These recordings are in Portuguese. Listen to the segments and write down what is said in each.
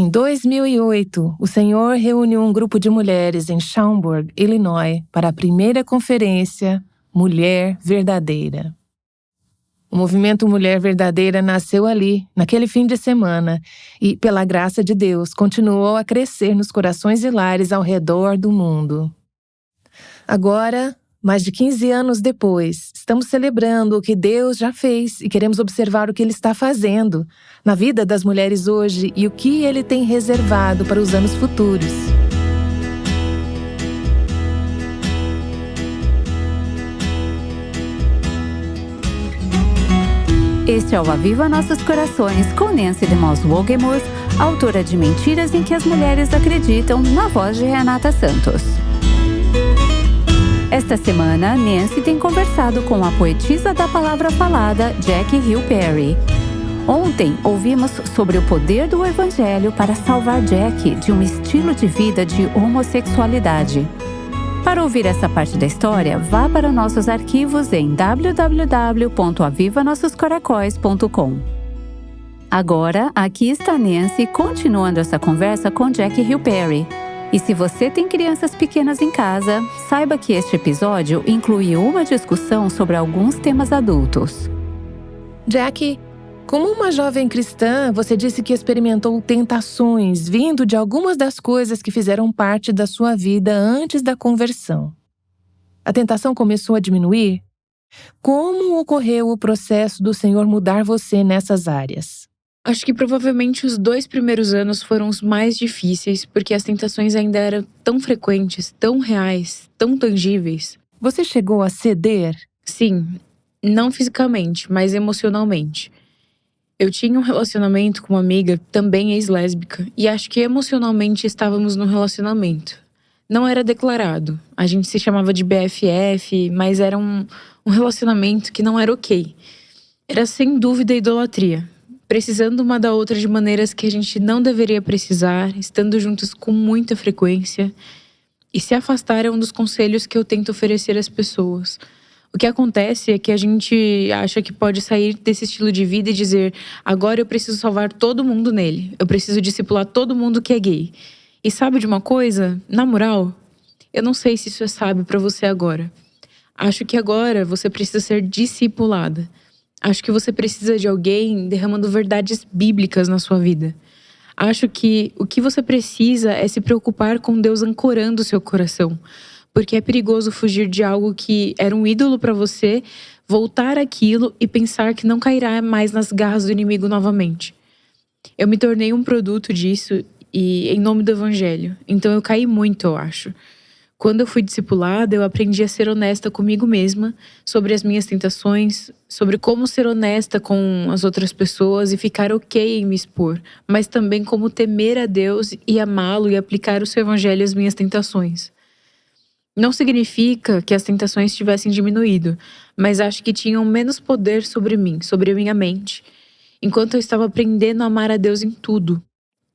Em 2008, o Senhor reuniu um grupo de mulheres em Schaumburg, Illinois, para a primeira conferência Mulher Verdadeira. O movimento Mulher Verdadeira nasceu ali, naquele fim de semana, e, pela graça de Deus, continuou a crescer nos corações e lares ao redor do mundo. Agora, mais de 15 anos depois, estamos celebrando o que Deus já fez e queremos observar o que Ele está fazendo na vida das mulheres hoje e o que Ele tem reservado para os anos futuros. Este é o Aviva Nossos Corações, com Nancy DeMoss Wolgemuth, autora de Mentiras em que as Mulheres Acreditam, na voz de Renata Santos. Esta semana, Nancy tem conversado com a poetisa da palavra falada, Jackie Hill Perry. Ontem, ouvimos sobre o poder do Evangelho para salvar Jackie de um estilo de vida de homossexualidade. Para ouvir essa parte da história, vá para nossos arquivos em www.avivanossoscoracóis.com. Agora, aqui está Nancy continuando essa conversa com Jackie Hill Perry. E se você tem crianças pequenas em casa, saiba que este episódio inclui uma discussão sobre alguns temas adultos. Jackie, como uma jovem cristã, você disse que experimentou tentações vindo de algumas das coisas que fizeram parte da sua vida antes da conversão. A tentação começou a diminuir? Como ocorreu o processo do Senhor mudar você nessas áreas? Acho que provavelmente os 2 primeiros anos foram os mais difíceis, porque as tentações ainda eram tão frequentes, tão reais, tão tangíveis. Você chegou a ceder? Sim, não fisicamente, mas emocionalmente. Eu tinha um relacionamento com uma amiga, também ex-lésbica, e acho que emocionalmente estávamos num relacionamento. Não era declarado, a gente se chamava de BFF, mas era um relacionamento que não era ok. Era sem dúvida idolatria. Precisando uma da outra de maneiras que a gente não deveria precisar, estando juntas com muita frequência. E se afastar é um dos conselhos que eu tento oferecer às pessoas. O que acontece é que a gente acha que pode sair desse estilo de vida e dizer: agora eu preciso salvar todo mundo nele, eu preciso discipular todo mundo que é gay. E sabe de uma coisa? Na moral, eu não sei se isso é sábio pra você agora. Acho que agora você precisa ser discipulada. Acho que você precisa de alguém derramando verdades bíblicas na sua vida. Acho que o que você precisa é se preocupar com Deus ancorando o seu coração. Porque é perigoso fugir de algo que era um ídolo para você, voltar àquilo e pensar que não cairá mais nas garras do inimigo novamente. Eu me tornei um produto disso e em nome do Evangelho. Então eu caí muito, eu acho. Quando eu fui discipulada, eu aprendi a ser honesta comigo mesma, sobre as minhas tentações, sobre como ser honesta com as outras pessoas e ficar ok em me expor, mas também como temer a Deus e amá-lo e aplicar o seu evangelho às minhas tentações. Não significa que as tentações tivessem diminuído, mas acho que tinham menos poder sobre mim, sobre a minha mente, enquanto eu estava aprendendo a amar a Deus em tudo.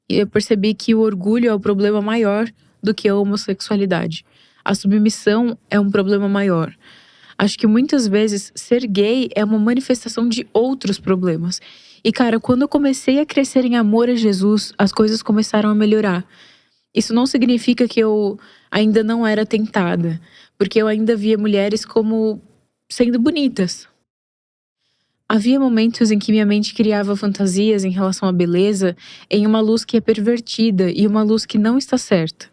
E eu percebi que o orgulho é o problema maior do que a homossexualidade. A submissão é um problema maior. Acho que muitas vezes ser gay é uma manifestação de outros problemas. E cara, quando eu comecei a crescer em amor a Jesus, as coisas começaram a melhorar. Isso não significa que eu ainda não era tentada, porque eu ainda via mulheres como sendo bonitas. Havia momentos em que minha mente criava fantasias em relação à beleza em uma luz que é pervertida e uma luz que não está certa.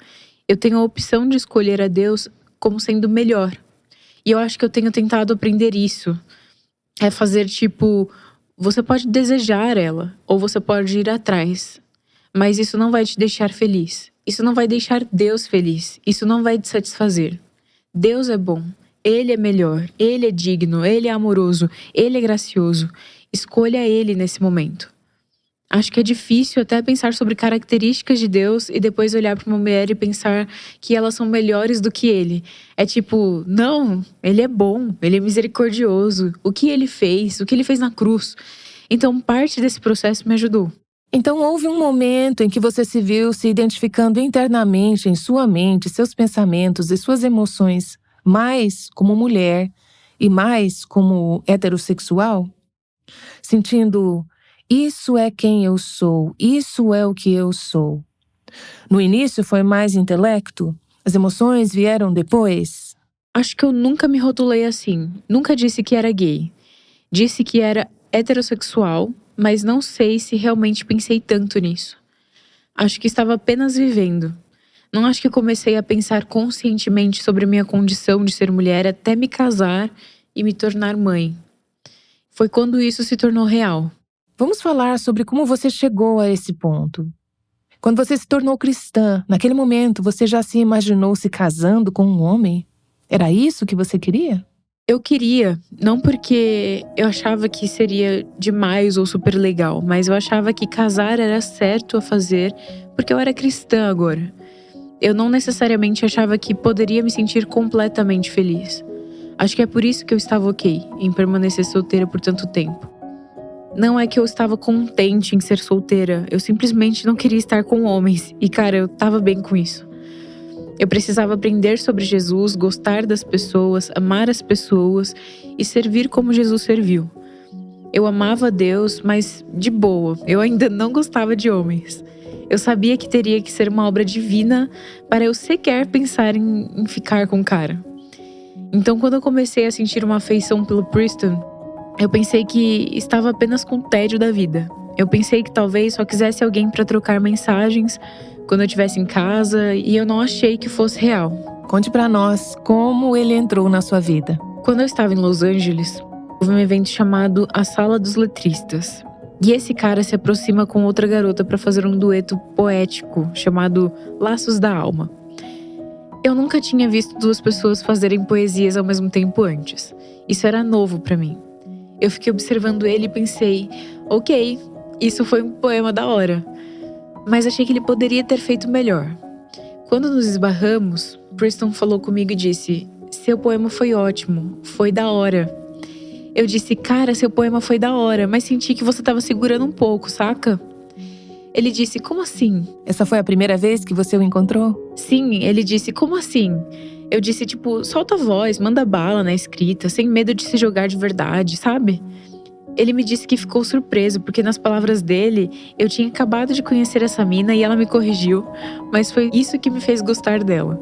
Eu tenho a opção de escolher a Deus como sendo melhor. E eu acho que eu tenho tentado aprender isso. É fazer tipo, você pode desejar ela, ou você pode ir atrás. Mas isso não vai te deixar feliz. Isso não vai deixar Deus feliz. Isso não vai te satisfazer. Deus é bom. Ele é melhor. Ele é digno. Ele é amoroso. Ele é gracioso. Escolha Ele nesse momento. Acho que é difícil até pensar sobre características de Deus e depois olhar para uma mulher e pensar que elas são melhores do que Ele. É tipo, não, Ele é bom, Ele é misericordioso. O que Ele fez na cruz. Então parte desse processo me ajudou. Então houve um momento em que você se viu se identificando internamente em sua mente, seus pensamentos e suas emoções, mais como mulher e mais como heterossexual? Sentindo: Isso é quem eu sou, isso é o que eu sou. No início foi mais intelecto? As emoções vieram depois? Acho que eu nunca me rotulei assim. Nunca disse que era gay. Disse que era heterossexual, mas não sei se realmente pensei tanto nisso. Acho que estava apenas vivendo. Não acho que comecei a pensar conscientemente sobre minha condição de ser mulher até me casar e me tornar mãe. Foi quando isso se tornou real. Vamos falar sobre como você chegou a esse ponto. Quando você se tornou cristã, naquele momento você já se imaginou se casando com um homem? Era isso que você queria? Eu queria, não porque eu achava que seria demais ou super legal, mas eu achava que casar era certo a fazer porque eu era cristã agora. Eu não necessariamente achava que poderia me sentir completamente feliz. Acho que é por isso que eu estava ok em permanecer solteira por tanto tempo. Não é que eu estava contente em ser solteira, eu simplesmente não queria estar com homens. E cara, eu estava bem com isso. Eu precisava aprender sobre Jesus, gostar das pessoas, amar as pessoas e servir como Jesus serviu. Eu amava a Deus, mas de boa, eu ainda não gostava de homens. Eu sabia que teria que ser uma obra divina para eu sequer pensar em ficar com o cara. Então, quando eu comecei a sentir uma afeição pelo Preston, eu pensei que estava apenas com tédio da vida. Eu pensei que talvez só quisesse alguém para trocar mensagens quando eu estivesse em casa e eu não achei que fosse real. Conte pra nós como ele entrou na sua vida. Quando eu estava em Los Angeles, houve um evento chamado A Sala dos Letristas. E esse cara se aproxima com outra garota para fazer um dueto poético chamado Laços da Alma. Eu nunca tinha visto duas pessoas fazerem poesias ao mesmo tempo antes. Isso era novo para mim. Eu fiquei observando ele e pensei, ok, isso foi um poema da hora. Mas achei que ele poderia ter feito melhor. Quando nos esbarramos, Preston falou comigo e disse, seu poema foi ótimo, foi da hora. Eu disse, cara, seu poema foi da hora, mas senti que você estava segurando um pouco, saca? Ele disse, como assim? Essa foi a primeira vez que você o encontrou? Sim, ele disse, como assim? Eu disse, tipo, solta a voz, manda bala na escrita, sem medo de se jogar de verdade, sabe? Ele me disse que ficou surpreso, porque nas palavras dele, eu tinha acabado de conhecer essa mina e ela me corrigiu, mas foi isso que me fez gostar dela.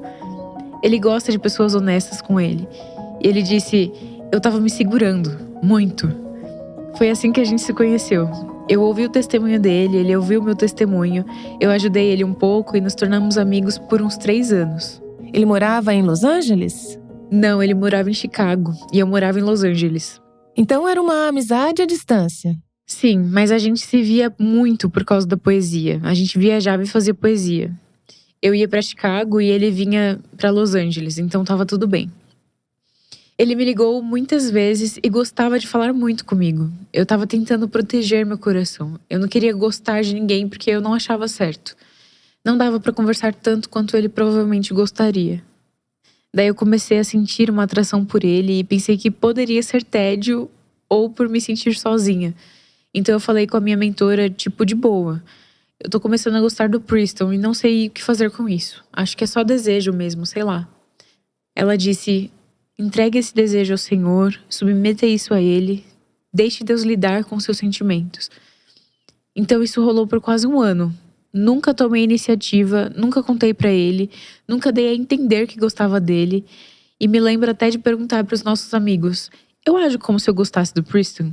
Ele gosta de pessoas honestas com ele. E ele disse, eu tava me segurando, muito. Foi assim que a gente se conheceu. Eu ouvi o testemunho dele, ele ouviu o meu testemunho, eu ajudei ele um pouco e nos tornamos amigos por uns 3 anos. Ele morava em Los Angeles? Não, ele morava em Chicago e eu morava em Los Angeles. Então era uma amizade à distância. Sim, mas a gente se via muito por causa da poesia. A gente viajava e fazia poesia. Eu ia pra Chicago e ele vinha pra Los Angeles, então tava tudo bem. Ele me ligou muitas vezes e gostava de falar muito comigo. Eu tava tentando proteger meu coração. Eu não queria gostar de ninguém porque eu não achava certo. Não dava pra conversar tanto quanto ele provavelmente gostaria. Daí eu comecei a sentir uma atração por ele e pensei que poderia ser tédio ou por me sentir sozinha. Então eu falei com a minha mentora, tipo, de boa. Eu tô começando a gostar do Preston e não sei o que fazer com isso. Acho que é só desejo mesmo, sei lá. Ela disse, entregue esse desejo ao Senhor, submeta isso a Ele, deixe Deus lidar com seus sentimentos. Então isso rolou por quase 1 ano. Nunca tomei iniciativa, nunca contei pra ele, nunca dei a entender que gostava dele. E me lembro até de perguntar pros nossos amigos, eu ajo como se eu gostasse do Preston?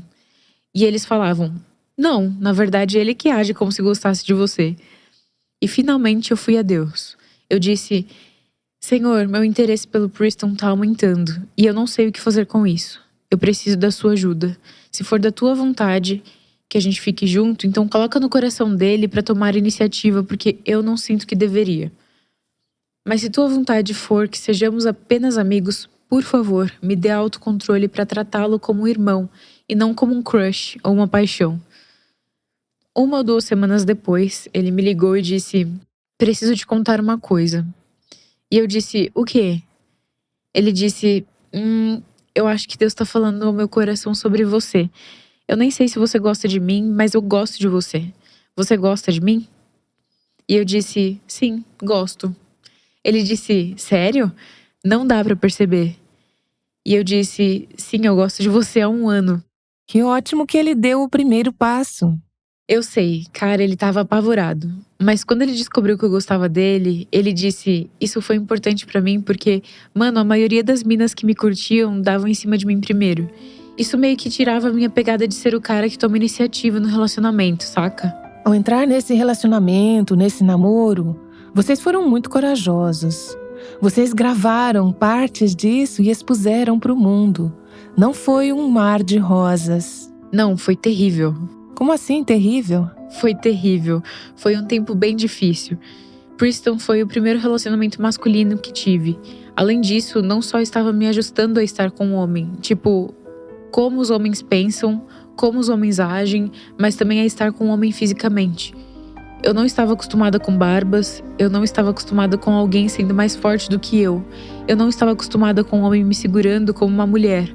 E eles falavam, não, na verdade ele que age como se gostasse de você. E finalmente eu fui a Deus. Eu disse, Senhor, meu interesse pelo Preston tá aumentando e eu não sei o que fazer com isso. Eu preciso da sua ajuda. Se for da tua vontade que a gente fique junto, então coloca no coração dele pra tomar iniciativa, porque eu não sinto que deveria. Mas se tua vontade for que sejamos apenas amigos, por favor, me dê autocontrole pra tratá-lo como um irmão e não como um crush ou uma paixão. 1 ou 2 semanas depois, ele me ligou e disse, preciso te contar uma coisa. E eu disse, o quê? Ele disse, eu acho que Deus tá falando ao meu coração sobre você. Eu nem sei se você gosta de mim, mas eu gosto de você. Você gosta de mim? E eu disse, sim, gosto. Ele disse, sério? Não dá pra perceber. E eu disse, sim, eu gosto de você há 1 ano. Que ótimo que ele deu o primeiro passo. Eu sei, cara, ele tava apavorado. Mas quando ele descobriu que eu gostava dele, ele disse: Isso foi importante pra mim porque, mano, a maioria das minas que me curtiam davam em cima de mim primeiro. Isso meio que tirava a minha pegada de ser o cara que toma iniciativa no relacionamento, saca? Ao entrar nesse relacionamento, nesse namoro, vocês foram muito corajosos. Vocês gravaram partes disso e expuseram pro mundo. Não foi um mar de rosas. Não, foi terrível. Como assim, terrível? Foi terrível. Foi um tempo bem difícil. Preston foi o primeiro relacionamento masculino que tive. Além disso, não só estava me ajustando a estar com um homem, tipo, como os homens pensam, como os homens agem, mas também a estar com um homem fisicamente. Eu não estava acostumada com barbas, eu não estava acostumada com alguém sendo mais forte do que eu não estava acostumada com um homem me segurando como uma mulher.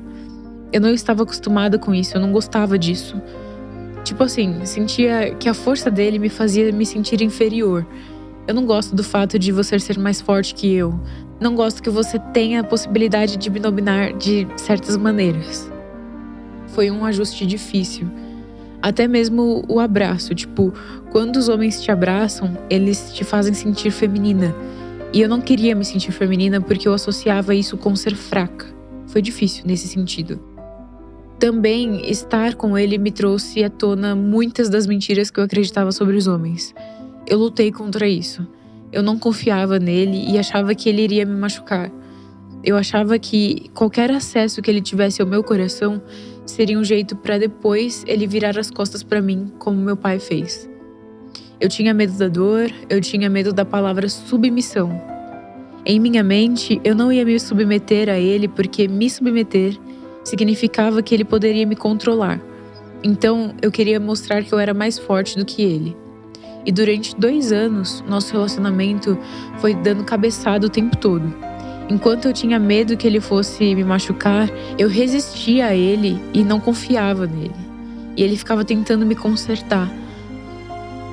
Eu não estava acostumada com isso, eu não gostava disso. Tipo assim, sentia que a força dele me fazia me sentir inferior. Eu não gosto do fato de você ser mais forte que eu. Não gosto que você tenha a possibilidade de me dominar de certas maneiras. Foi um ajuste difícil. Até mesmo o abraço, tipo, quando os homens te abraçam, eles te fazem sentir feminina. E eu não queria me sentir feminina porque eu associava isso com ser fraca. Foi difícil nesse sentido. Também, estar com ele me trouxe à tona muitas das mentiras que eu acreditava sobre os homens. Eu lutei contra isso. Eu não confiava nele e achava que ele iria me machucar. Eu achava que qualquer acesso que ele tivesse ao meu coração seria um jeito para depois ele virar as costas para mim, como meu pai fez. Eu tinha medo da dor, eu tinha medo da palavra submissão. Em minha mente, eu não ia me submeter a ele porque me submeter significava que ele poderia me controlar. Então, eu queria mostrar que eu era mais forte do que ele. E durante 2 anos, nosso relacionamento foi dando cabeçada o tempo todo. Enquanto eu tinha medo que ele fosse me machucar, eu resistia a ele e não confiava nele. E ele ficava tentando me consertar.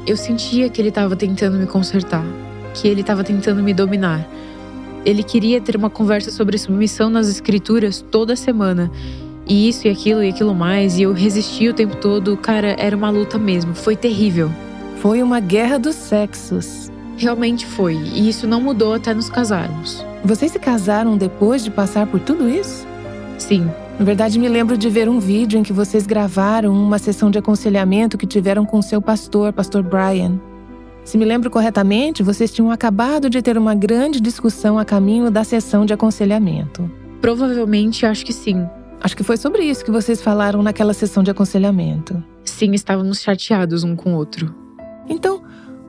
Eu sentia que ele estava tentando me consertar, que ele estava tentando me dominar. Ele queria ter uma conversa sobre submissão nas escrituras toda semana. E isso e aquilo mais, e eu resistia o tempo todo. Cara, era uma luta mesmo, foi terrível. Foi uma guerra dos sexos. Realmente foi, e isso não mudou até nos casarmos. Vocês se casaram depois de passar por tudo isso? Sim. Na verdade, me lembro de ver um vídeo em que vocês gravaram uma sessão de aconselhamento que tiveram com seu pastor Brian. Se me lembro corretamente, vocês tinham acabado de ter uma grande discussão a caminho da sessão de aconselhamento. Provavelmente, acho que sim. Acho que foi sobre isso que vocês falaram naquela sessão de aconselhamento. Sim, estávamos chateados um com o outro. Então,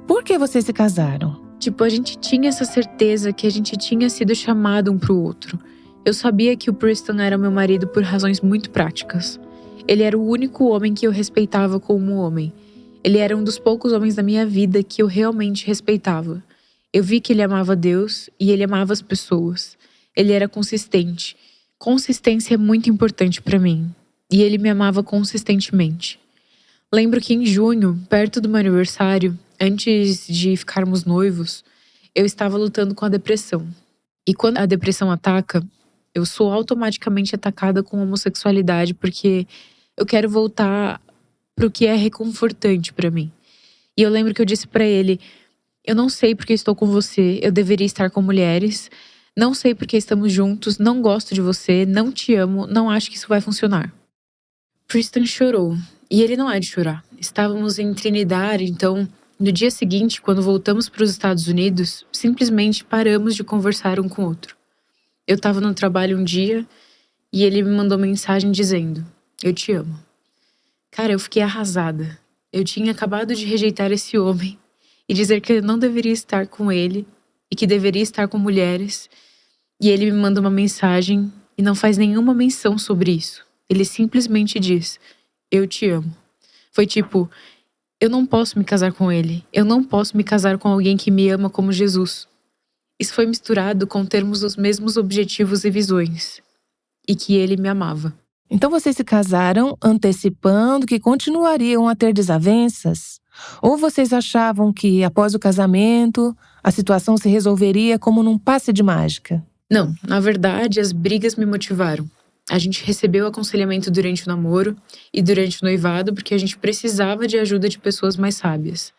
por que vocês se casaram? Tipo, a gente tinha essa certeza que a gente tinha sido chamado um pro outro. Eu sabia que o Preston era meu marido por razões muito práticas. Ele era o único homem que eu respeitava como homem. Ele era um dos poucos homens da minha vida que eu realmente respeitava. Eu vi que ele amava Deus e ele amava as pessoas. Ele era consistente. Consistência é muito importante pra mim. E ele me amava consistentemente. Lembro que em junho, perto do meu aniversário, antes de ficarmos noivos, eu estava lutando com a depressão. E quando a depressão ataca, eu sou automaticamente atacada com homossexualidade porque eu quero voltar pro que é reconfortante pra mim. E eu lembro que eu disse pra ele: eu não sei porque estou com você, eu deveria estar com mulheres. Não sei porque estamos juntos, não gosto de você, não te amo, não acho que isso vai funcionar. Preston chorou. E ele não é de chorar. Estávamos em Trinidad, então, no dia seguinte, quando voltamos para os Estados Unidos, simplesmente paramos de conversar um com o outro. Eu estava no trabalho um dia e ele me mandou mensagem dizendo: eu te amo. Cara, eu fiquei arrasada. Eu tinha acabado de rejeitar esse homem e dizer que eu não deveria estar com ele e que deveria estar com mulheres. E ele me manda uma mensagem e não faz nenhuma menção sobre isso. Ele simplesmente diz: eu te amo. Foi tipo, eu não posso me casar com ele. Eu não posso me casar com alguém que me ama como Jesus. Isso foi misturado com termos os mesmos objetivos e visões. E que ele me amava. Então vocês se casaram antecipando que continuariam a ter desavenças? Ou vocês achavam que, após o casamento, a situação se resolveria como num passe de mágica? Não, na verdade, as brigas me motivaram. A gente recebeu aconselhamento durante o namoro e durante o noivado porque a gente precisava de ajuda de pessoas mais sábias.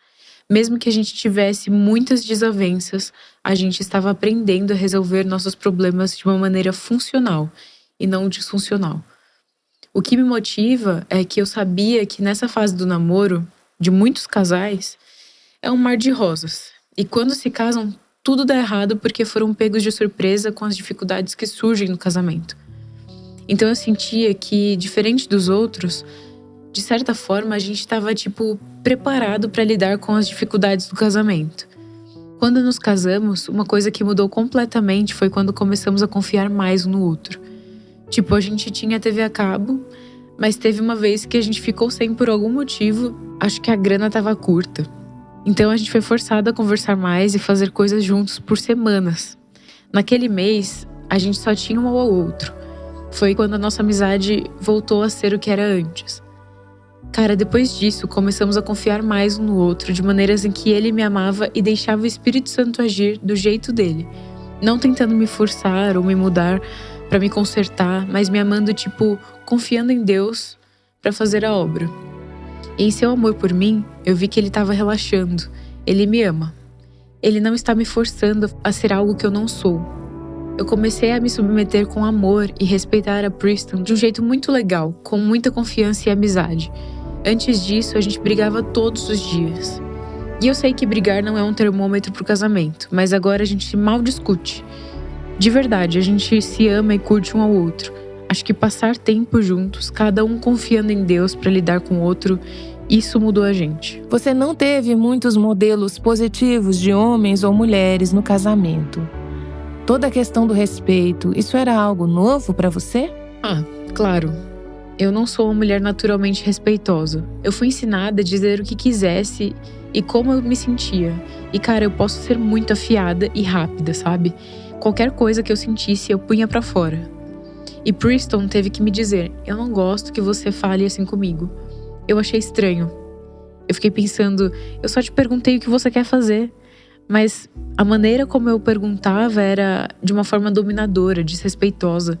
Mesmo que a gente tivesse muitas desavenças, a gente estava aprendendo a resolver nossos problemas de uma maneira funcional e não disfuncional. O que me motiva é que eu sabia que nessa fase do namoro, de muitos casais, é um mar de rosas. E quando se casam, tudo dá errado porque foram pegos de surpresa com as dificuldades que surgem no casamento. Então eu sentia que, diferente dos outros, de certa forma a gente estava preparado para lidar com as dificuldades do casamento. Quando nos casamos, uma coisa que mudou completamente foi quando começamos a confiar mais um no outro. A gente tinha TV a cabo, mas teve uma vez que a gente ficou sem por algum motivo, acho que a grana estava curta. Então a gente foi forçado a conversar mais e fazer coisas juntos por semanas. Naquele mês, a gente só tinha um ao outro. Foi quando a nossa amizade voltou a ser o que era antes. Cara, depois disso, começamos a confiar mais um no outro, de maneiras em que ele me amava e deixava o Espírito Santo agir do jeito dele. Não tentando me forçar ou me mudar para me consertar, mas me amando, confiando em Deus para fazer a obra. E em seu amor por mim, eu vi que ele estava relaxando. Ele me ama. Ele não está me forçando a ser algo que eu não sou. Eu comecei a me submeter com amor e respeitar a Preston de um jeito muito legal, com muita confiança e amizade. Antes disso, a gente brigava todos os dias. E eu sei que brigar não é um termômetro pro casamento, mas agora a gente mal discute. De verdade, a gente se ama e curte um ao outro. Acho que passar tempo juntos, cada um confiando em Deus para lidar com o outro, isso mudou a gente. Você não teve muitos modelos positivos de homens ou mulheres no casamento. Toda a questão do respeito, isso era algo novo para você? Claro. Eu não sou uma mulher naturalmente respeitosa. Eu fui ensinada a dizer o que quisesse e como eu me sentia. E cara, eu posso ser muito afiada e rápida, sabe? Qualquer coisa que eu sentisse, eu punha pra fora. E Preston teve que me dizer, eu não gosto que você fale assim comigo. Eu achei estranho. Eu fiquei pensando, eu só te perguntei o que você quer fazer. Mas a maneira como eu perguntava era de uma forma dominadora, desrespeitosa.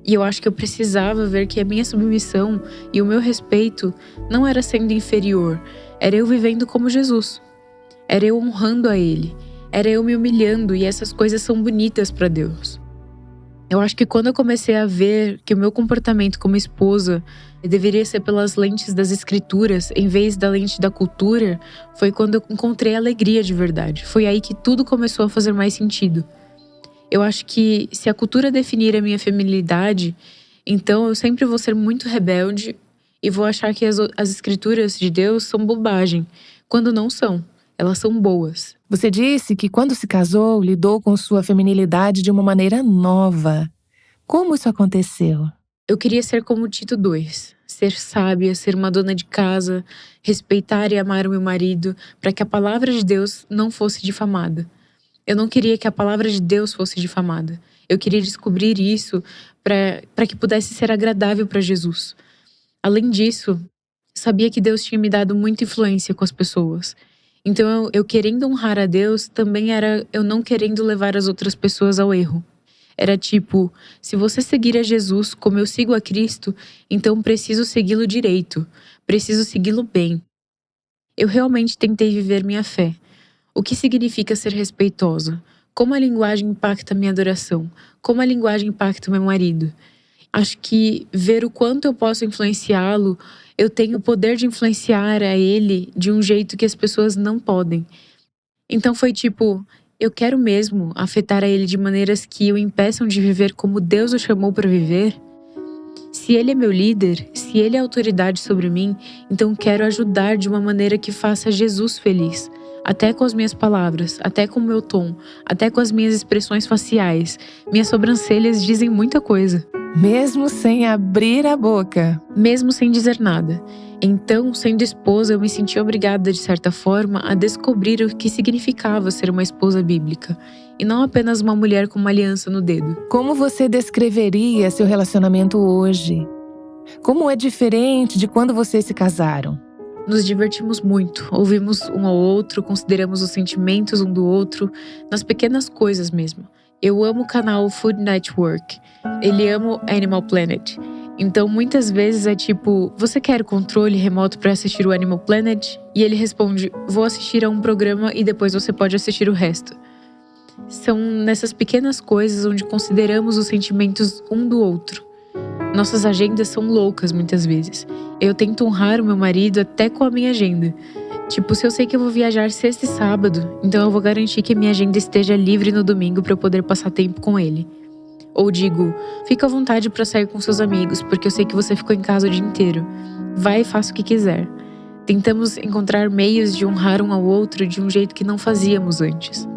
E eu acho que eu precisava ver que a minha submissão e o meu respeito não era sendo inferior. Era eu vivendo como Jesus. Era eu honrando a Ele. Era eu me humilhando e essas coisas são bonitas para Deus. Eu acho que quando eu comecei a ver que o meu comportamento como esposa deveria ser pelas lentes das escrituras em vez da lente da cultura, foi quando eu encontrei alegria de verdade. Foi aí que tudo começou a fazer mais sentido. Eu acho que se a cultura definir a minha feminilidade, então eu sempre vou ser muito rebelde e vou achar que as escrituras de Deus são bobagem, quando não são. Elas são boas. Você disse que quando se casou, lidou com sua feminilidade de uma maneira nova. Como isso aconteceu? Eu queria ser como Tito II, ser sábia, ser uma dona de casa, respeitar e amar o meu marido, para que a palavra de Deus não fosse difamada. Eu não queria que a palavra de Deus fosse difamada. Eu queria descobrir isso para que pudesse ser agradável para Jesus. Além disso, sabia que Deus tinha me dado muita influência com as pessoas. Então, eu querendo honrar a Deus, também era eu não querendo levar as outras pessoas ao erro. Era se você seguir a Jesus como eu sigo a Cristo, então preciso segui-lo direito, preciso segui-lo bem. Eu realmente tentei viver minha fé. O que significa ser respeitosa? Como a linguagem impacta minha adoração? Como a linguagem impacta o meu marido? Acho que ver o quanto eu posso influenciá-lo, eu tenho o poder de influenciar a ele de um jeito que as pessoas não podem. Então foi eu quero mesmo afetar a ele de maneiras que o impeçam de viver como Deus o chamou para viver? Se ele é meu líder, se ele é autoridade sobre mim, então quero ajudar de uma maneira que faça Jesus feliz. Até com as minhas palavras, até com o meu tom, até com as minhas expressões faciais. Minhas sobrancelhas dizem muita coisa. Mesmo sem abrir a boca. Mesmo sem dizer nada. Então, sendo esposa, eu me senti obrigada, de certa forma, a descobrir o que significava ser uma esposa bíblica. E não apenas uma mulher com uma aliança no dedo. Como você descreveria seu relacionamento hoje? Como é diferente de quando vocês se casaram? Nos divertimos muito, ouvimos um ao outro, consideramos os sentimentos um do outro, nas pequenas coisas mesmo. Eu amo o canal Food Network. Ele ama Animal Planet. Então, muitas vezes é tipo, você quer o controle remoto para assistir o Animal Planet? E ele responde, vou assistir a um programa e depois você pode assistir o resto. São nessas pequenas coisas onde consideramos os sentimentos um do outro. Nossas agendas são loucas muitas vezes. Eu tento honrar o meu marido até com a minha agenda. Tipo, se eu sei que eu vou viajar sexta e sábado, então eu vou garantir que a minha agenda esteja livre no domingo para eu poder passar tempo com ele. Ou digo, fica à vontade para sair com seus amigos, porque eu sei que você ficou em casa o dia inteiro. Vai e faça o que quiser. Tentamos encontrar meios de honrar um ao outro de um jeito que não fazíamos antes.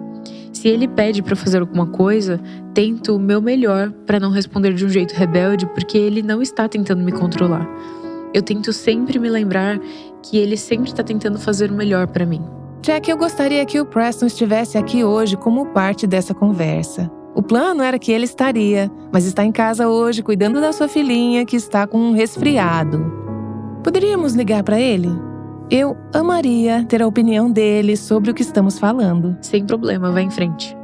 Se ele pede para fazer alguma coisa, tento o meu melhor para não responder de um jeito rebelde, porque ele não está tentando me controlar. Eu tento sempre me lembrar que ele sempre está tentando fazer o melhor para mim. Jack, eu gostaria que o Preston estivesse aqui hoje como parte dessa conversa. O plano era que ele estaria, mas está em casa hoje cuidando da sua filhinha que está com um resfriado. Poderíamos ligar para ele? Eu amaria ter a opinião dele sobre o que estamos falando. Sem problema, vai em frente.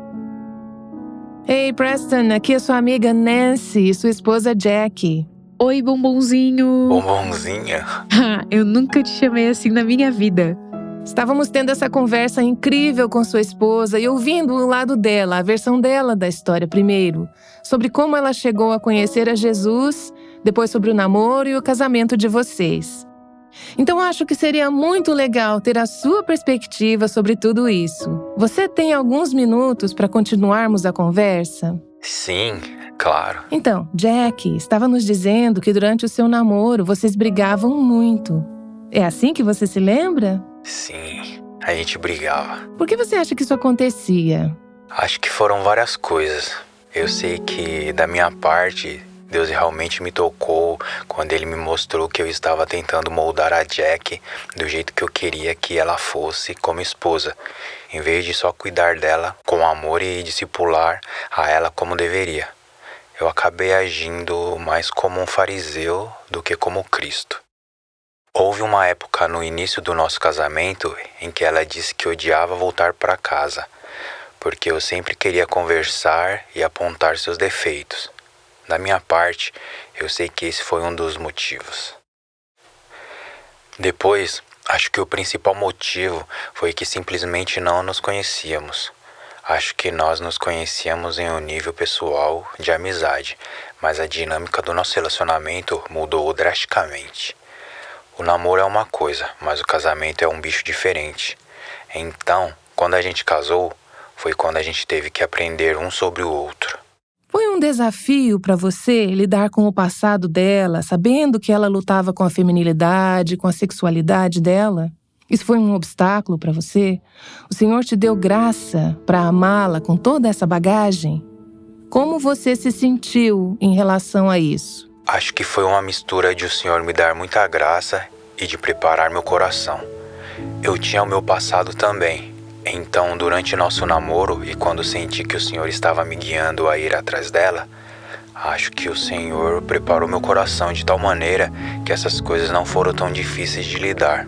Ei, Preston, aqui é sua amiga Nancy e sua esposa Jack. Oi, bombonzinho. Bombonzinha? Eu nunca te chamei assim na minha vida. Estávamos tendo essa conversa incrível com sua esposa e ouvindo o lado dela, a versão dela da história primeiro, sobre como ela chegou a conhecer a Jesus, depois sobre o namoro e o casamento de vocês. Então acho que seria muito legal ter a sua perspectiva sobre tudo isso. Você tem alguns minutos para continuarmos a conversa? Sim, claro. Então, Jack estava nos dizendo que durante o seu namoro vocês brigavam muito. É assim que você se lembra? Sim, a gente brigava. Por que você acha que isso acontecia? Acho que foram várias coisas. Eu sei que, da minha parte, Deus realmente me tocou quando Ele me mostrou que eu estava tentando moldar a Jack do jeito que eu queria que ela fosse como esposa, em vez de só cuidar dela com amor e discipular a ela como deveria. Eu acabei agindo mais como um fariseu do que como Cristo. Houve uma época no início do nosso casamento em que ela disse que odiava voltar para casa, porque eu sempre queria conversar e apontar seus defeitos. Da minha parte, eu sei que esse foi um dos motivos. Depois, acho que o principal motivo foi que simplesmente não nos conhecíamos. Acho que nós nos conhecíamos em um nível pessoal de amizade, mas a dinâmica do nosso relacionamento mudou drasticamente. O namoro é uma coisa, mas o casamento é um bicho diferente. Então, quando a gente casou, foi quando a gente teve que aprender um sobre o outro. Foi um desafio para você lidar com o passado dela, sabendo que ela lutava com a feminilidade, com a sexualidade dela? Isso foi um obstáculo para você? O Senhor te deu graça para amá-la com toda essa bagagem? Como você se sentiu em relação a isso? Acho que foi uma mistura de o Senhor me dar muita graça e de preparar meu coração. Eu tinha o meu passado também. Então, durante nosso namoro e quando senti que o Senhor estava me guiando a ir atrás dela, acho que o Senhor preparou meu coração de tal maneira que essas coisas não foram tão difíceis de lidar.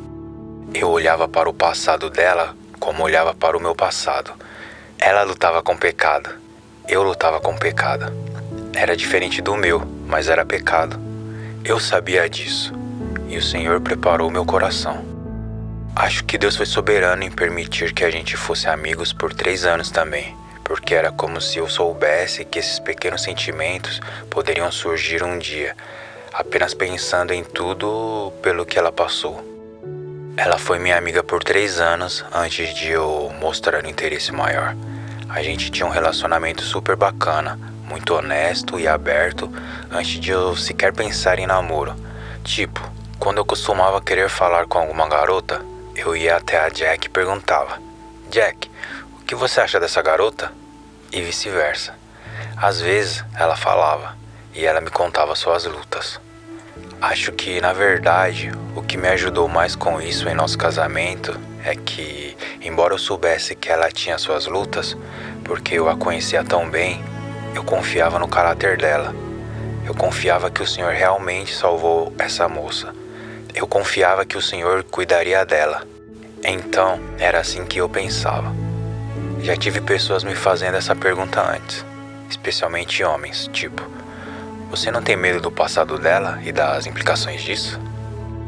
Eu olhava para o passado dela como olhava para o meu passado. Ela lutava com o pecado. Eu lutava com o pecado. Era diferente do meu, mas era pecado. Eu sabia disso, e o Senhor preparou meu coração. Acho que Deus foi soberano em permitir que a gente fosse amigos por 3 anos também, porque era como se eu soubesse que esses pequenos sentimentos poderiam surgir um dia, apenas pensando em tudo pelo que ela passou. Ela foi minha amiga por 3 anos antes de eu mostrar um interesse maior. A gente tinha um relacionamento super bacana, muito honesto e aberto antes de eu sequer pensar em namoro. Tipo, quando eu costumava querer falar com alguma garota, eu ia até a Jack e perguntava: Jack, o que você acha dessa garota? E vice-versa. Às vezes ela falava e ela me contava suas lutas. Acho que, na verdade, o que me ajudou mais com isso em nosso casamento é que, embora eu soubesse que ela tinha suas lutas, porque eu a conhecia tão bem, eu confiava no caráter dela. Eu confiava que o Senhor realmente salvou essa moça. Eu confiava que o Senhor cuidaria dela. Então, era assim que eu pensava. Já tive pessoas me fazendo essa pergunta antes. especialmente homens, tipo, você não tem medo do passado dela e das implicações disso?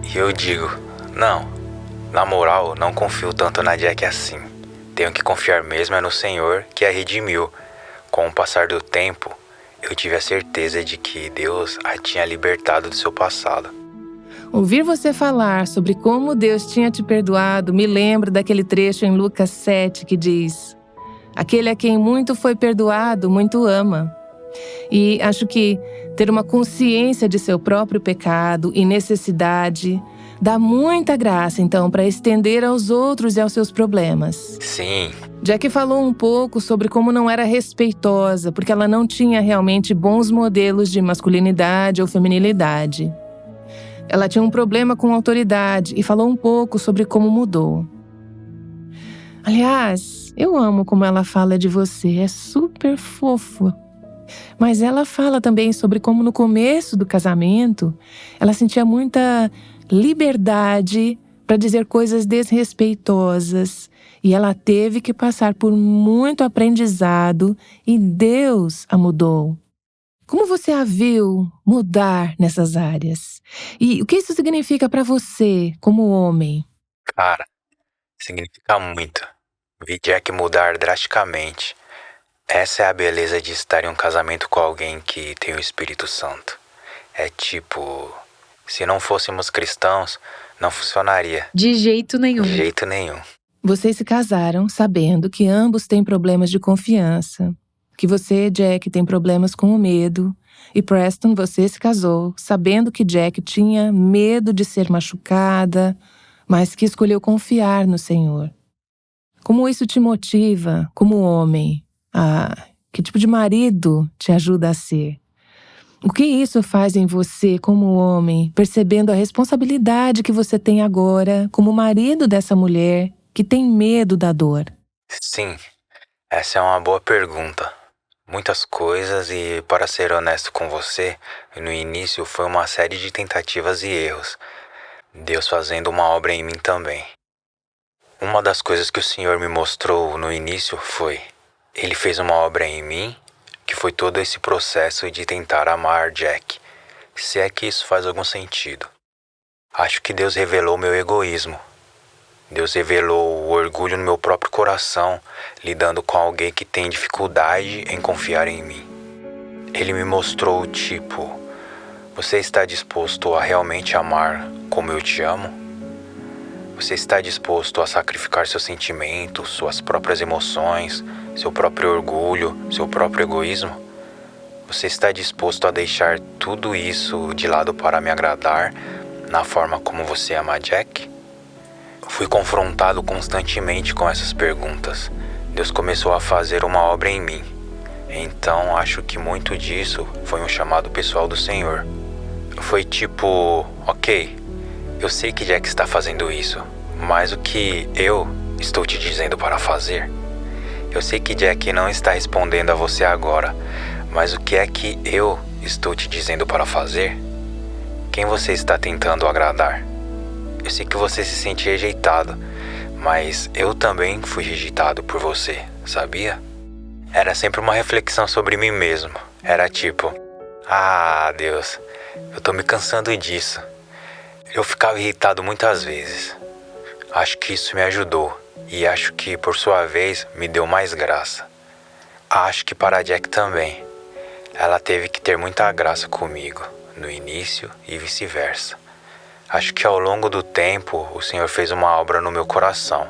E eu digo, não, na moral, não confio tanto na Jack assim. Tenho que confiar mesmo é no Senhor que a redimiu. Com o passar do tempo, eu tive a certeza de que Deus a tinha libertado do seu passado. Ouvir você falar sobre como Deus tinha te perdoado me lembra daquele trecho em Lucas 7 que diz: aquele a quem muito foi perdoado, muito ama. E acho que ter uma consciência de seu próprio pecado e necessidade dá muita graça, então, para estender aos outros e aos seus problemas. Sim. Jack falou um pouco sobre como não era respeitosa, porque ela não tinha realmente bons modelos de masculinidade ou feminilidade. Ela tinha um problema com autoridade e falou um pouco sobre como mudou. Aliás, eu amo como ela fala de você, é super fofo. Mas ela fala também sobre como no começo do casamento, ela sentia muita liberdade para dizer coisas desrespeitosas. E ela teve que passar por muito aprendizado e Deus a mudou. Como você a viu mudar nessas áreas? E o que isso significa para você, como homem? Cara, significa muito. Vi Jack mudar drasticamente. Essa é a beleza de estar em um casamento com alguém que tem o Espírito Santo. É tipo, se não fôssemos cristãos, não funcionaria. De jeito nenhum. De jeito nenhum. Vocês se casaram sabendo que ambos têm problemas de confiança. Que você, Jack, tem problemas com o medo. E Preston, você se casou sabendo que Jack tinha medo de ser machucada, mas que escolheu confiar no Senhor. Como isso te motiva como homem? Que tipo de marido te ajuda a ser? O que isso faz em você como homem, percebendo a responsabilidade que você tem agora como marido dessa mulher que tem medo da dor? Sim, essa é uma boa pergunta. Muitas coisas e, para ser honesto com você, no início foi uma série de tentativas e erros. Deus fazendo uma obra em mim também. Uma das coisas que o Senhor me mostrou no início foi: Ele fez uma obra em mim, que foi todo esse processo de tentar amar Jack, se é que isso faz algum sentido. Acho que Deus revelou meu egoísmo. Deus revelou o orgulho no meu próprio coração, lidando com alguém que tem dificuldade em confiar em mim. Ele me mostrou tipo, você está disposto a realmente amar como eu te amo? Você está disposto a sacrificar seus sentimentos, suas próprias emoções, seu próprio orgulho, seu próprio egoísmo? Você está disposto a deixar tudo isso de lado para me agradar na forma como você ama Jack? Fui confrontado constantemente com essas perguntas. Deus começou a fazer uma obra em mim. Então acho que muito disso foi um chamado pessoal do Senhor. Foi tipo, ok, eu sei que Jack está fazendo isso, mas o que eu estou te dizendo para fazer? Eu sei que Jack não está respondendo a você agora, mas o que é que eu estou te dizendo para fazer? Quem você está tentando agradar? Eu sei que você se sente rejeitado, mas eu também fui rejeitado por você, sabia? Era sempre uma reflexão sobre mim mesmo. Era tipo, Deus, eu tô me cansando disso. Eu ficava irritado muitas vezes. Acho que isso me ajudou e acho que, por sua vez, me deu mais graça. Acho que para a Jack também. Ela teve que ter muita graça comigo, no início e vice-versa. Acho que ao longo do tempo, o Senhor fez uma obra no meu coração.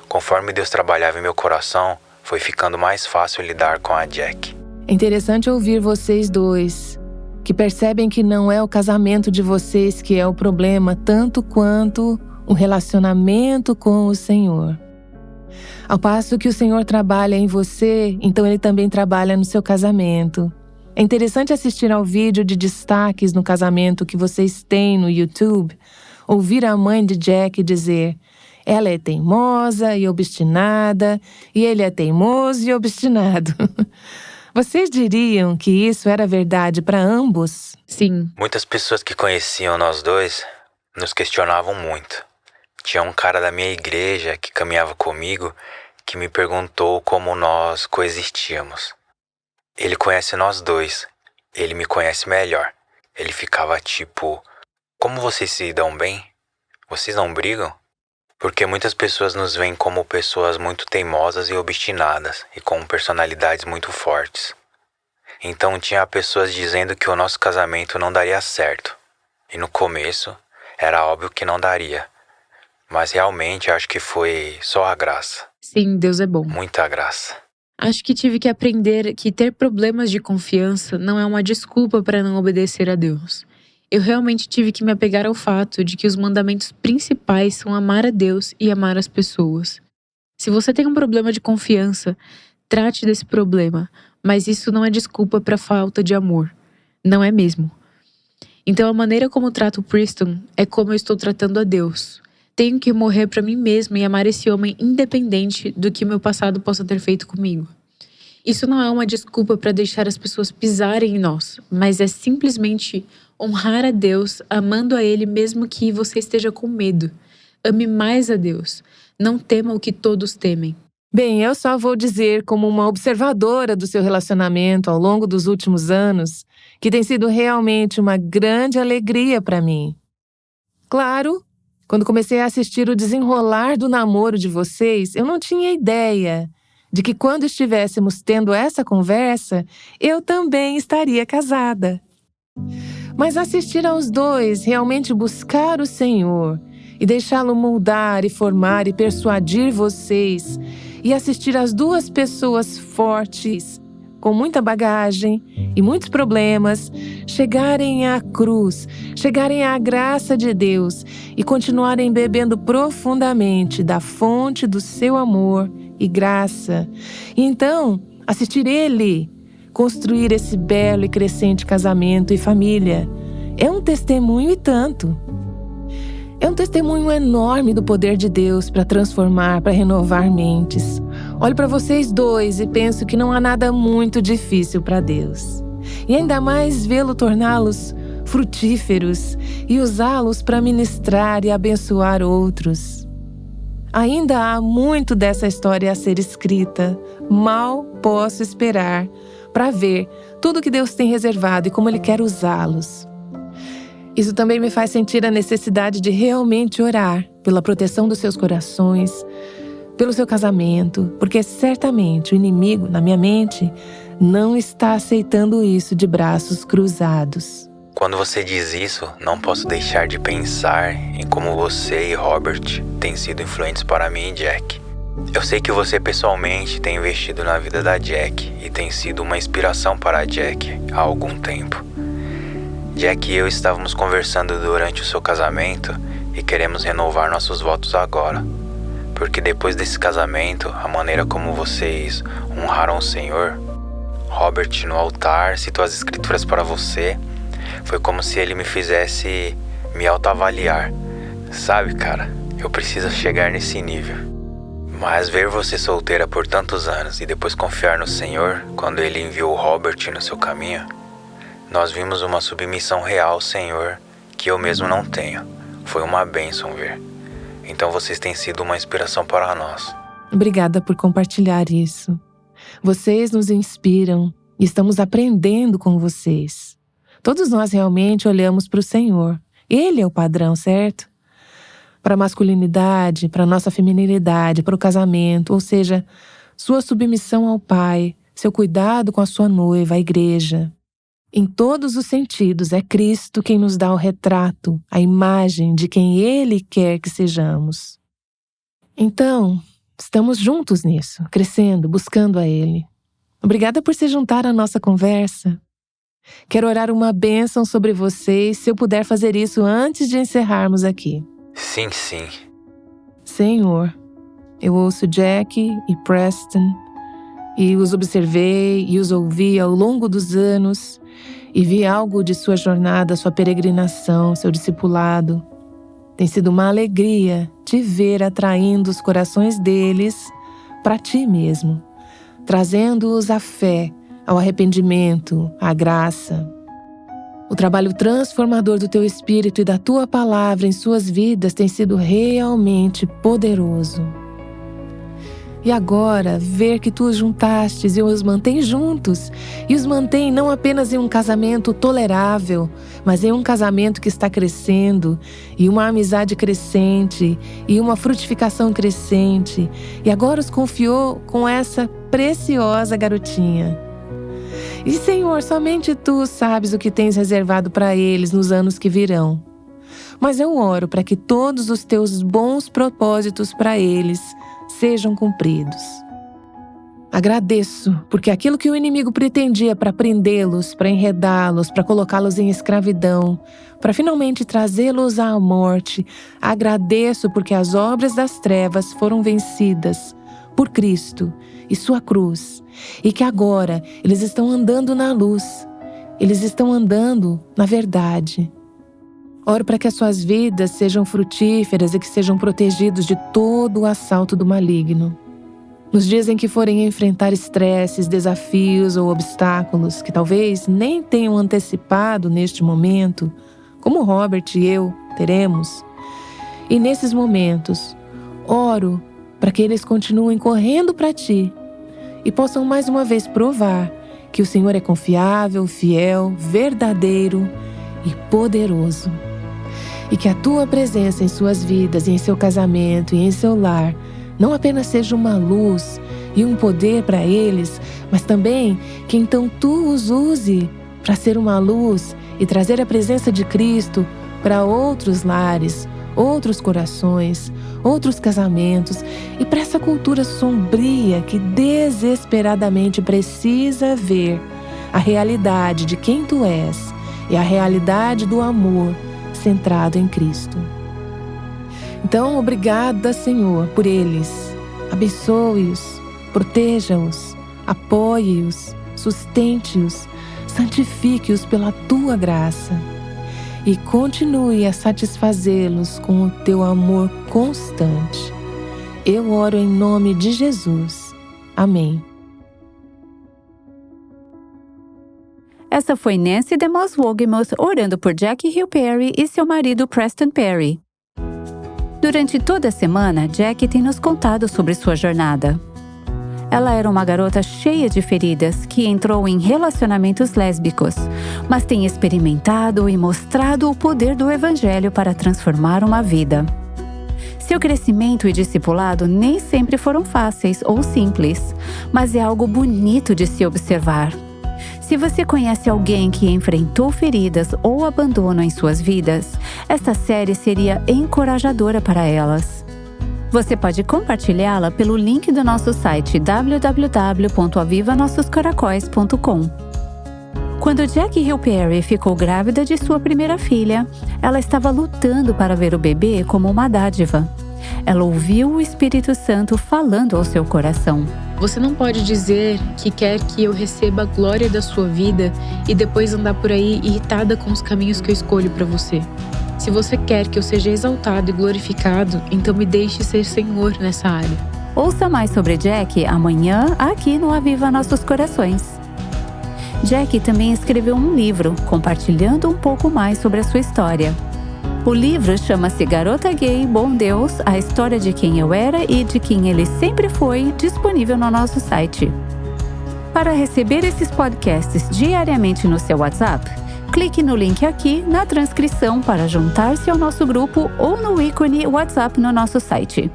Conforme Deus trabalhava em meu coração, foi ficando mais fácil lidar com a Jack. É interessante ouvir vocês dois, que percebem que não é o casamento de vocês que é o problema, tanto quanto o relacionamento com o Senhor. Ao passo que o Senhor trabalha em você, então Ele também trabalha no seu casamento. É interessante assistir ao vídeo de destaques no casamento que vocês têm no YouTube, ouvir a mãe de Jack dizer: ela é teimosa e obstinada, e ele é teimoso e obstinado. Vocês diriam que isso era verdade para ambos? Sim. Muitas pessoas que conheciam nós dois nos questionavam muito. Tinha um cara da minha igreja que caminhava comigo que me perguntou como nós coexistíamos. Ele conhece nós dois. Ele me conhece melhor. Ele ficava tipo: como vocês se dão bem? Vocês não brigam? Porque muitas pessoas nos veem como pessoas muito teimosas e obstinadas e com personalidades muito fortes. Então tinha pessoas dizendo que o nosso casamento não daria certo. E no começo era óbvio que não daria. Mas realmente acho que foi só a graça. Sim, Deus é bom. Muita graça. Acho que tive que aprender que ter problemas de confiança não é uma desculpa para não obedecer a Deus. Eu realmente tive que me apegar ao fato de que os mandamentos principais são amar a Deus e amar as pessoas. Se você tem um problema de confiança, trate desse problema, mas isso não é desculpa para falta de amor. Não é mesmo. Então a maneira como trato Preston é como eu estou tratando a Deus. Tenho que morrer para mim mesmo e amar esse homem independente do que o meu passado possa ter feito comigo. Isso não é uma desculpa para deixar as pessoas pisarem em nós, mas é simplesmente honrar a Deus, amando a Ele mesmo que você esteja com medo. Ame mais a Deus. Não tema o que todos temem. Bem, eu só vou dizer, como uma observadora do seu relacionamento ao longo dos últimos anos, que tem sido realmente uma grande alegria para mim. Claro, quando comecei a assistir o desenrolar do namoro de vocês, eu não tinha ideia de que quando estivéssemos tendo essa conversa, eu também estaria casada. Mas assistir aos dois realmente buscar o Senhor e deixá-lo moldar e formar e persuadir vocês, e assistir as duas pessoas fortes, com muita bagagem e muitos problemas, chegarem à cruz, chegarem à graça de Deus e continuarem bebendo profundamente da fonte do seu amor e graça. E então, assistir Ele construir esse belo e crescente casamento e família é um testemunho e tanto. É um testemunho enorme do poder de Deus para transformar, para renovar mentes. Olho para vocês dois e penso que não há nada muito difícil para Deus. E ainda mais vê-lo torná-los frutíferos e usá-los para ministrar e abençoar outros. Ainda há muito dessa história a ser escrita. Mal posso esperar para ver tudo que Deus tem reservado e como Ele quer usá-los. Isso também me faz sentir a necessidade de realmente orar pela proteção dos seus corações, pelo seu casamento, porque certamente o inimigo, na minha mente, não está aceitando isso de braços cruzados. Quando você diz isso, não posso deixar de pensar em como você e Robert têm sido influentes para mim e Jack. Eu sei que você pessoalmente tem investido na vida da Jack e tem sido uma inspiração para a Jack há algum tempo. Jack e eu estávamos conversando durante o seu casamento e queremos renovar nossos votos agora. Porque depois desse casamento, a maneira como vocês honraram o Senhor, Robert no altar citou as escrituras para você, foi como se ele me fizesse me autoavaliar. Sabe, cara, eu preciso chegar nesse nível. Mas ver você solteira por tantos anos e depois confiar no Senhor quando Ele enviou Robert no seu caminho, nós vimos uma submissão real ao Senhor que eu mesmo não tenho. Foi uma bênção ver. Então vocês têm sido uma inspiração para nós. Obrigada por compartilhar isso. Vocês nos inspiram e estamos aprendendo com vocês. Todos nós realmente olhamos para o Senhor. Ele é o padrão, certo? Para a masculinidade, para a nossa feminilidade, para o casamento, ou seja, sua submissão ao Pai, seu cuidado com a sua noiva, a igreja. Em todos os sentidos, é Cristo quem nos dá o retrato, a imagem de quem Ele quer que sejamos. Então, estamos juntos nisso, crescendo, buscando a Ele. Obrigada por se juntar à nossa conversa. Quero orar uma bênção sobre vocês, se eu puder fazer isso antes de encerrarmos aqui. Sim, sim. Senhor, eu ouço Jack e Preston, e os observei e os ouvi ao longo dos anos, e vi algo de sua jornada, sua peregrinação, seu discipulado. Tem sido uma alegria te ver atraindo os corações deles para ti mesmo, trazendo-os à fé, ao arrependimento, à graça. O trabalho transformador do teu Espírito e da tua palavra em suas vidas tem sido realmente poderoso. E agora, ver que tu os juntastes e os mantém juntos, e os mantém não apenas em um casamento tolerável, mas em um casamento que está crescendo, e uma amizade crescente, e uma frutificação crescente, e agora os confiou com essa preciosa garotinha. E Senhor, somente tu sabes o que tens reservado para eles nos anos que virão. Mas eu oro para que todos os teus bons propósitos para eles sejam cumpridos. Agradeço, porque aquilo que o inimigo pretendia para prendê-los, para enredá-los, para colocá-los em escravidão, para finalmente trazê-los à morte, agradeço porque as obras das trevas foram vencidas por Cristo e sua cruz, e que agora eles estão andando na luz, eles estão andando na verdade. Oro para que as suas vidas sejam frutíferas e que sejam protegidos de todo o assalto do maligno. Nos dias em que forem enfrentar estresses, desafios ou obstáculos que talvez nem tenham antecipado neste momento, como Robert e eu teremos. E nesses momentos, oro para que eles continuem correndo para ti e possam mais uma vez provar que o Senhor é confiável, fiel, verdadeiro e poderoso. E que a tua presença em suas vidas, em seu casamento e em seu lar, não apenas seja uma luz e um poder para eles, mas também que então tu os use para ser uma luz e trazer a presença de Cristo para outros lares, outros corações, outros casamentos e para essa cultura sombria que desesperadamente precisa ver a realidade de quem tu és e a realidade do amor centrado em Cristo. Então, obrigada, Senhor, por eles. Abençoe-os, proteja-os, apoie-os, sustente-os, santifique-os pela tua graça e continue a satisfazê-los com o teu amor constante. Eu oro em nome de Jesus. Amém. Essa foi Nancy DeMoss Wolgemuth orando por Jackie Hill Perry e seu marido Preston Perry. Durante toda a semana, Jackie tem nos contado sobre sua jornada. Ela era uma garota cheia de feridas que entrou em relacionamentos lésbicos, mas tem experimentado e mostrado o poder do Evangelho para transformar uma vida. Seu crescimento e discipulado nem sempre foram fáceis ou simples, mas é algo bonito de se observar. Se você conhece alguém que enfrentou feridas ou abandono em suas vidas, esta série seria encorajadora para elas. Você pode compartilhá-la pelo link do nosso site www.avivanossoscaracóis.com. Quando Jackie Hill Perry ficou grávida de sua primeira filha, ela estava lutando para ver o bebê como uma dádiva. Ela ouviu o Espírito Santo falando ao seu coração. Você não pode dizer que quer que eu receba a glória da sua vida e depois andar por aí irritada com os caminhos que eu escolho para você. Se você quer que eu seja exaltado e glorificado, então me deixe ser Senhor nessa área. Ouça mais sobre Jackie amanhã aqui no Aviva Nossos Corações. Jackie também escreveu um livro, compartilhando um pouco mais sobre a sua história. O livro chama-se Garota Gay, Bom Deus, a história de quem eu era e de quem ele sempre foi, disponível no nosso site. Para receber esses podcasts diariamente no seu WhatsApp, clique no link aqui na transcrição para juntar-se ao nosso grupo ou no ícone WhatsApp no nosso site.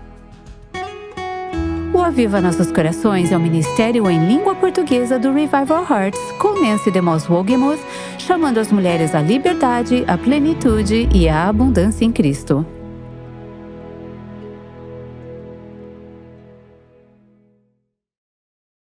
O Aviva Nossos Corações é um ministério em língua portuguesa do Revival Hearts, com Nancy DeMoss Wolgemuth, chamando as mulheres à liberdade, à plenitude e à abundância em Cristo.